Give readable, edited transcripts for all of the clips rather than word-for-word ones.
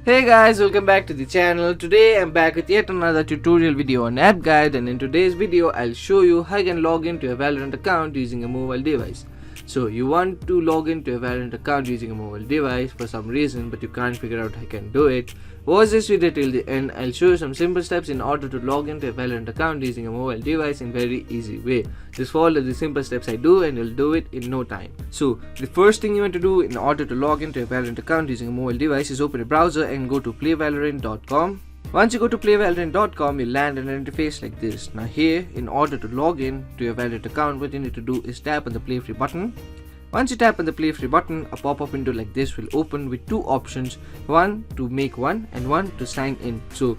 Hey guys, welcome back to the channel. Today I'm back with yet another tutorial video on app guide, and in today's video I'll show you how you can log into a Valorant account using a mobile device. So you want to log into a Valorant account using a mobile device for some reason, but you can't figure out how you can do it. Watch this video till the end. I'll show you some simple steps in order to log into a Valorant account using a mobile device in very easy way. Just follow the simple steps I do and you'll do it in no time. So the first thing you want to do in order to log into a Valorant account using a mobile device is open a browser and go to playvalorant.com. Once you go to playvalorant.com, you'll land an interface like this. Now here, in order to log in to your Valorant account, what you need to do is tap on the play free button. Once you tap on the play free button, a pop-up window like this will open with two options, one to make one and one to sign in. So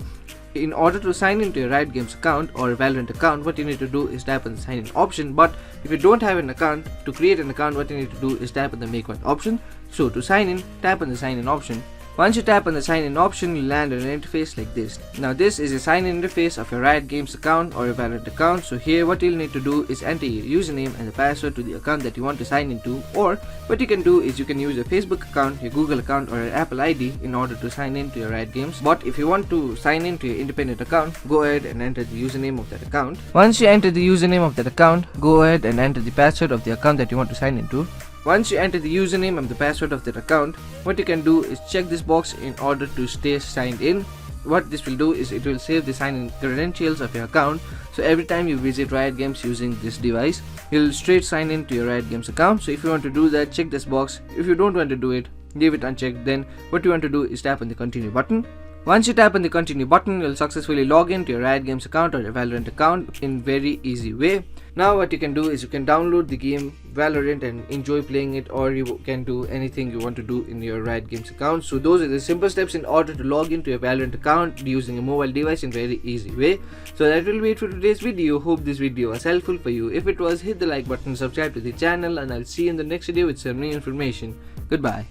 in order to sign into your Riot Games account or a Valorant account, what you need to do is tap on the sign in option. But if you don't have an account, to create an account, what you need to do is tap on the make one option. So to sign in, tap on the sign in option. Once you tap on the sign in option, you land on an interface like this. Now this is a sign in interface of your Riot Games account or a Valorant account. So here what you'll need to do is enter your username and the password to the account that you want to sign into, or what you can do is you can use your Facebook account, your Google account or your Apple ID in order to sign in to your Riot Games. But if you want to sign into your independent account, go ahead and enter the username of that account. Once you enter the username of that account, go ahead and enter the password of the account that you want to sign into. Once you enter the username and the password of that account, what you can do is check this box in order to stay signed in. What this will do is it will save the sign-in credentials of your account. So every time you visit Riot Games using this device, you'll straight sign in to your Riot Games account. So if you want to do that, check this box. If you don't want to do it, leave it unchecked. Then what you want to do is tap on the continue button. Once you tap on the continue button, you'll successfully log in to your Riot Games account or your Valorant account in very easy way. Now what you can do is you can download the game Valorant and enjoy playing it, or you can do anything you want to do in your Riot Games account. So those are the simple steps in order to log into your Valorant account using a mobile device in very easy way. So that will be it for today's video. Hope this video was helpful for you. If it was, hit the like button, subscribe to the channel, and I'll see you in the next video with some new information. Goodbye.